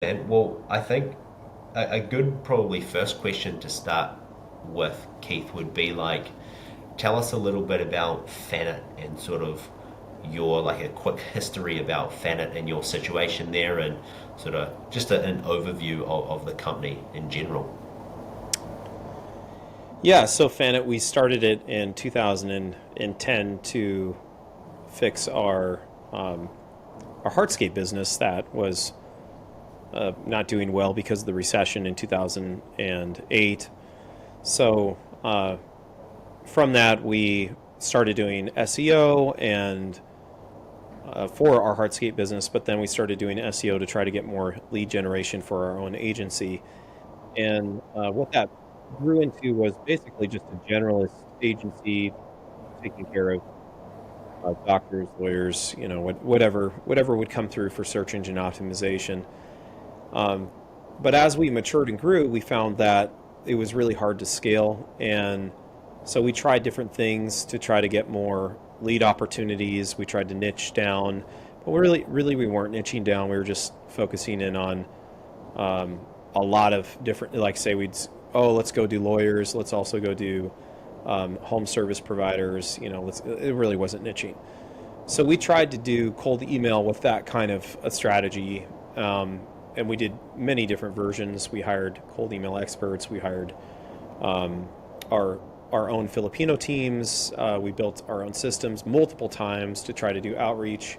And well, I think a good probably first question to start with, Keith, would be like, tell us a little bit about Fanet and sort of your like a quick history about Fanet and your situation there, and sort of just an overview of the company in general. Yeah, so Fanet, we started it in 2010 to fix our hardscape business that was not doing well because of the recession in 2008. So from that, we started doing SEO and for our hardscape business, but then we started doing SEO to try to get more lead generation for our own agency. And what that grew into was basically just a generalist agency taking care of doctors, lawyers, whatever would come through for search engine optimization. Um, but as we matured and grew, we found that it was really hard to scale, and so we tried different things to try to get more lead opportunities. We tried to niche down, but really, we weren't niching down. We were just focusing in on um, a lot of different, like say let's go do lawyers. Let's also go do home service providers. It really wasn't niching. So we tried to do cold email with that kind of a strategy, and we did many different versions. We hired cold email experts. We hired um, our our own Filipino teams. We built our own systems multiple times to try to do outreach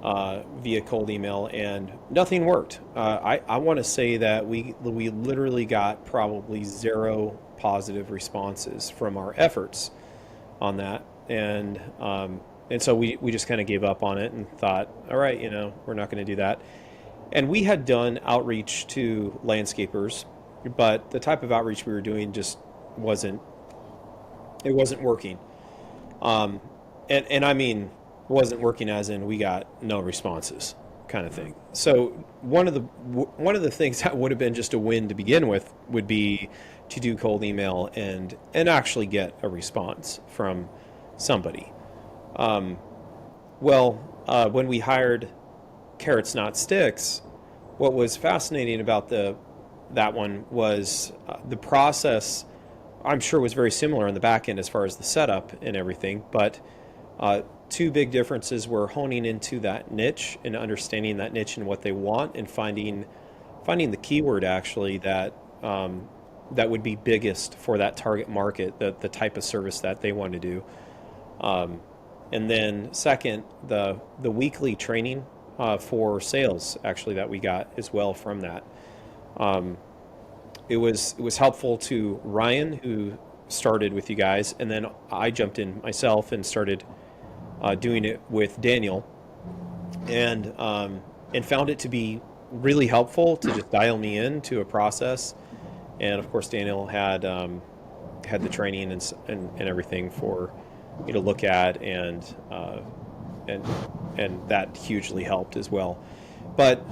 via cold email, and nothing worked. I want to say that we literally got probably zero positive responses from our efforts on that, and so we just kind of gave up on it and thought, all right, we're not going to do that. And we had done outreach to landscapers, but the type of outreach we were doing just wasn't it wasn't working. Um, and I mean, wasn't working as in we got no responses kind of thing. So one of the things that would have been just a win to begin with would be to do cold email and actually get a response from somebody. Um, when we hired Carrots Not Sticks, what was fascinating about the that one was the process. I'm sure was very similar on the back end as far as the setup and everything, but two big differences were honing into that niche and understanding that niche and what they want, and finding the keyword actually that would be biggest for that target market, the type of service that they want to do. Um, and then second, the weekly training for sales actually that we got as well from that. Um, it was helpful to Ryan, who started with you guys, and then I jumped in myself and started doing it with Daniel, and found it to be really helpful to just dial me in to a process. And of course, Daniel had the training and everything for you to look at, and and that hugely helped as well. But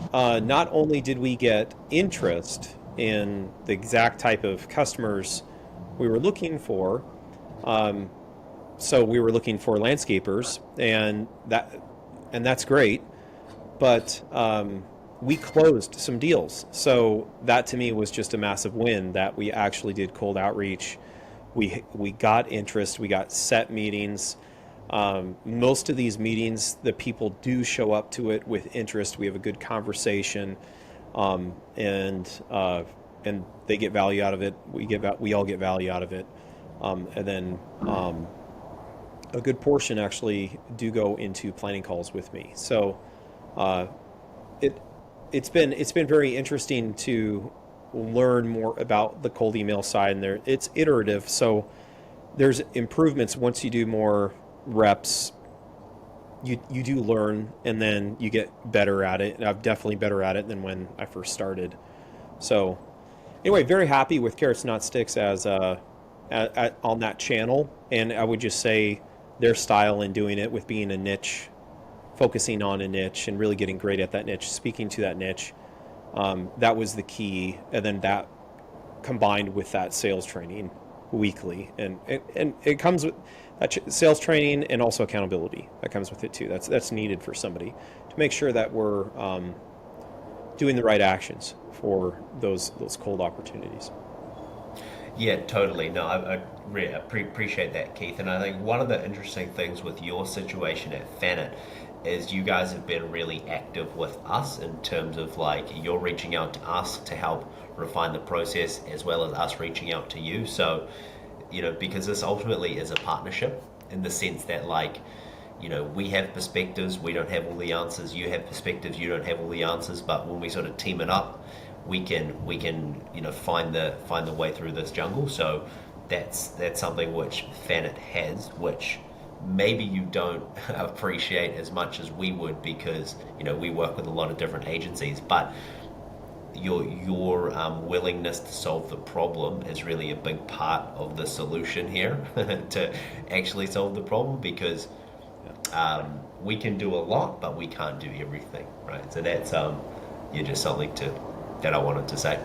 not only did we get interest in the exact type of customers we were looking for, um, so we were looking for landscapers, and that's great. But we closed some deals, so that to me was just a massive win that we actually did cold outreach. We got interest. We got set meetings. Most of these meetings, the people do show up to it with interest. We have a good conversation, um, and uh, and they get value out of it. We all get value out of it, and then a good portion actually do go into planning calls with me. So uh, it it's been very interesting to learn more about the cold email side, and it's iterative. So there's improvements once you do more reps. You do learn, and then you get better at it. And I'm definitely better at it than when I first started. So anyway, very happy with Carrots Not Sticks as on that channel, and I would just say their style in doing it with being a niche, focusing on a niche, and really getting great at that niche, speaking to that niche. That was the key, and then that combined with that sales training weekly, and it comes with that sales training and also accountability that comes with it too. That's needed for somebody to make sure that doing the right actions for those cold opportunities. Yeah, totally. No, appreciate that, Keith. And I think one of the interesting things with your situation at Fanet is you guys have been really active with us in terms of like you're reaching out to us to help refine the process as well as us reaching out to you. So, because this ultimately is a partnership in the sense that like, we have perspectives, we don't have all the answers. You have perspectives, you don't have all the answers. But when we sort of team it up, we can find the way through this jungle. So that's something which Fanet has, which maybe you don't appreciate as much as we would because we work with a lot of different agencies, but your willingness to solve the problem is really a big part of the solution here to actually solve the problem because we can do a lot, but we can't do everything, right? So that's just something that I wanted to say.